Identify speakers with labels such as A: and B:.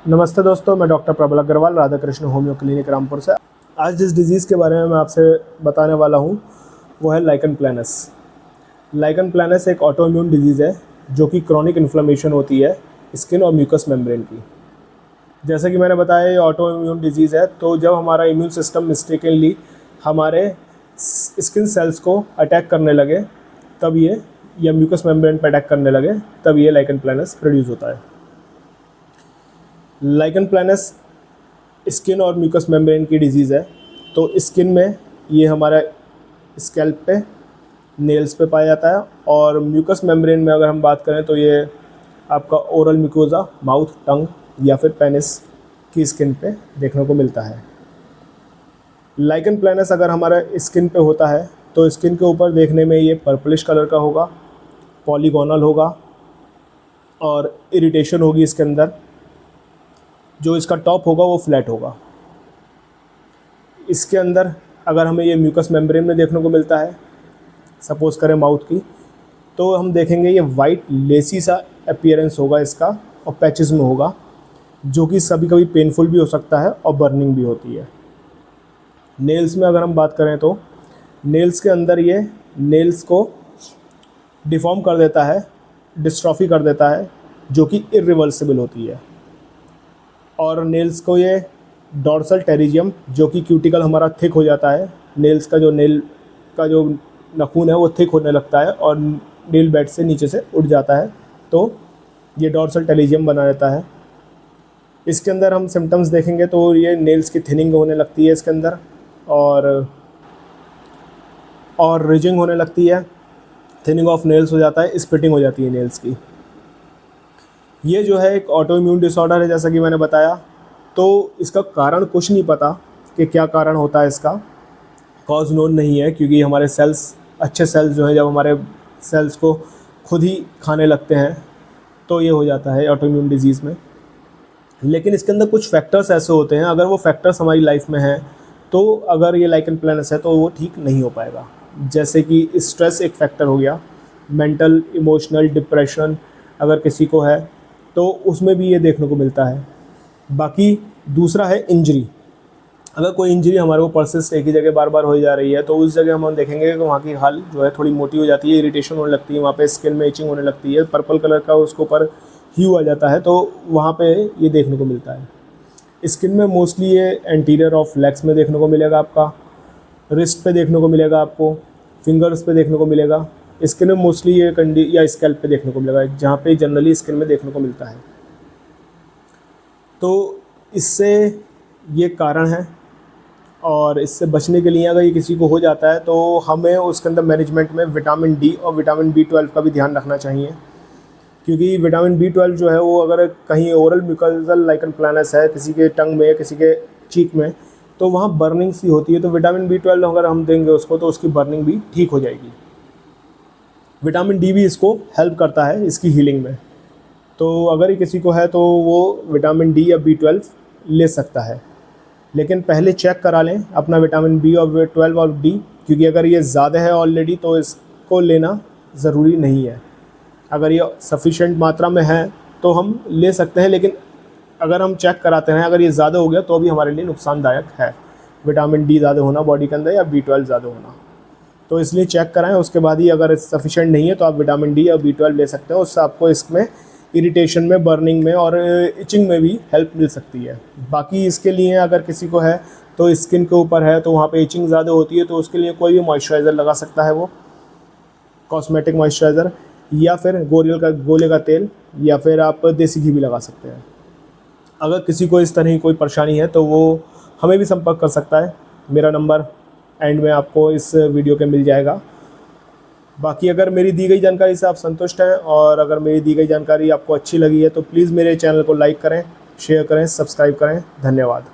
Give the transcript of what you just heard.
A: नमस्ते दोस्तों, मैं डॉक्टर प्रबल अग्रवाल, राधा कृष्ण होम्यो क्लिनिक रामपुर से। आज जिस डिज़ीज़ के बारे में मैं आपसे बताने वाला हूँ वो है लाइकन प्लैनस। लाइकन प्लैनस एक ऑटो इम्यून डिजीज़ है जो कि क्रॉनिक इन्फ्लेमेशन होती है स्किन और म्यूकस मेम्ब्रेन की। जैसा कि मैंने बताया, ये ऑटो इम्यून डिजीज़ है, तो जब हमारा इम्यून सिस्टम मिस्टेकनली हमारे स्किन सेल्स को अटैक करने लगे तब ये, या म्यूकस मेम्ब्रेन पर अटैक करने लगे तब ये लाइकन प्लैनस प्रोड्यूस होता है। लाइकन प्लैनस स्किन और म्यूकस मेम्ब्रेन की डिजीज़ है। तो स्किन में ये हमारा स्कैल्प पे, नेल्स पे पाया जाता है, और म्यूकस मेम्ब्रेन में अगर हम बात करें तो ये आपका ओरल म्यूकोजा, माउथ, टंग या फिर पेनिस की स्किन पे देखने को मिलता है। लाइकन प्लैनस अगर हमारा स्किन पे होता है तो स्किन के ऊपर देखने में ये पर्पलिश कलर का होगा, पॉलीगोनल होगा और इरिटेशन होगी इसके अंदर। जो इसका टॉप होगा वो फ्लैट होगा। इसके अंदर अगर हमें ये म्यूकस मेम्ब्रेन में देखने को मिलता है, सपोज़ करें माउथ की, तो हम देखेंगे ये वाइट लेसी सा अपीयरेंस होगा इसका, और पैचेस में होगा, जो कि कभी कभी पेनफुल भी हो सकता है और बर्निंग भी होती है। नेल्स में अगर हम बात करें तो नेल्स के अंदर ये नेल्स को डिफॉर्म कर देता है, डिस्ट्रॉफी कर देता है, जो कि इरिवर्सिबल होती है। और नेल्स को ये डॉर्सल टेरिजियम, जो कि क्यूटिकल हमारा थिक हो जाता है, नेल्स का जो नेल का जो नाखून है वो थिक होने लगता है और नेल बेड से नीचे से उठ जाता है, तो ये डॉर्सल टेरिजियम बना रहता है। इसके अंदर हम सिम्टम्स देखेंगे तो ये नेल्स की थिनिंग होने लगती है इसके अंदर, और रिजिंग होने लगती है, थिनिंग ऑफ नेल्स हो जाता है, स्प्लिटिंग हो जाती है नेल्स की। ये जो है एक ऑटो इम्यून डिसऑर्डर है, जैसा कि मैंने बताया। तो इसका कारण कुछ नहीं पता कि क्या कारण होता है, इसका कॉज नोन नहीं है, क्योंकि हमारे सेल्स, अच्छे सेल्स जो हैं, जब हमारे सेल्स को खुद ही खाने लगते हैं तो ये हो जाता है ऑटो इम्यून डिजीज़ में। लेकिन इसके अंदर कुछ फैक्टर्स ऐसे होते हैं, अगर वो फैक्टर्स हमारी लाइफ में हैं तो अगर ये लाइकन प्लैनस है तो वो ठीक नहीं हो पाएगा। जैसे कि स्ट्रेस एक फैक्टर हो गया, मेंटल, इमोशनल, डिप्रेशन अगर किसी को है तो उसमें भी ये देखने को मिलता है। बाकी दूसरा है इंजरी। अगर कोई इंजरी हमारे को परसिस्ट एक ही जगह बार बार हो जा रही है तो उस जगह हम देखेंगे कि वहाँ की खाल जो है थोड़ी मोटी हो जाती है, इरिटेशन होने लगती है, वहाँ पे स्किन में इचिंग होने लगती है, पर्पल कलर का उसके ऊपर ह्यू आ जाता है, तो वहाँ पे ये देखने को मिलता है। स्किन में मोस्टली ये एंटीरियर ऑफ लेग्स में देखने को मिलेगा, आपका रिस्ट पे देखने को मिलेगा, आपको फिंगर्स पे देखने को मिलेगा। स्किन में मोस्टली ये या स्कैल्प पे देखने को मिलेगा, जहाँ पे जनरली स्किन में देखने को मिलता है। तो इससे ये कारण है, और इससे बचने के लिए अगर ये किसी को हो जाता है तो हमें उसके अंदर मैनेजमेंट में विटामिन डी और विटामिन B12 का भी ध्यान रखना चाहिए, क्योंकि विटामिन B12 जो है वो अगर कहीं ओरल म्यूकोजल लाइकन प्लैनस है किसी के टंग में या किसी के चीक में, तो वहाँ बर्निंग सी होती है, तो विटामिन B12 अगर हम देंगे उसको तो उसकी बर्निंग भी ठीक हो जाएगी। विटामिन डी भी इसको हेल्प करता है इसकी हीलिंग में। तो अगर ये किसी को है तो वो विटामिन डी या B12 ले सकता है, लेकिन पहले चेक करा लें अपना विटामिन B और B12 और D, क्योंकि अगर ये ज़्यादा है ऑलरेडी तो इसको लेना ज़रूरी नहीं है। अगर ये सफिशेंट मात्रा में है तो हम ले सकते हैं, लेकिन अगर हम चेक कराते हैं अगर ये ज़्यादा हो गया तो भी हमारे लिए नुकसानदायक है विटामिन D ज़्यादा होना बॉडी के अंदर या B12 ज़्यादा होना। तो इसलिए चेक कराएं, उसके बाद ही अगर सफिशेंट नहीं है तो आप विटामिन D या B12 ले सकते हैं। उससे आपको इसमें इरिटेशन में, बर्निंग में और इचिंग में भी हेल्प मिल सकती है। बाकी इसके लिए अगर किसी को है तो स्किन के ऊपर है तो वहाँ पे इचिंग ज़्यादा होती है, तो उसके लिए कोई भी मॉइस्चराइज़र लगा सकता है, वो कॉस्मेटिक मॉइस्चराइज़र, या फिर गोले का तेल, या फिर आप देसी घी भी लगा सकते हैं। अगर किसी को इस तरह की कोई परेशानी है तो वो हमें भी संपर्क कर सकता है। मेरा नंबर एंड में आपको इस वीडियो के मिल जाएगा। बाकी अगर मेरी दी गई जानकारी से आप संतुष्ट हैं और अगर मेरी दी गई जानकारी आपको अच्छी लगी है तो प्लीज़ मेरे चैनल को लाइक करें, शेयर करें, सब्सक्राइब करें। धन्यवाद।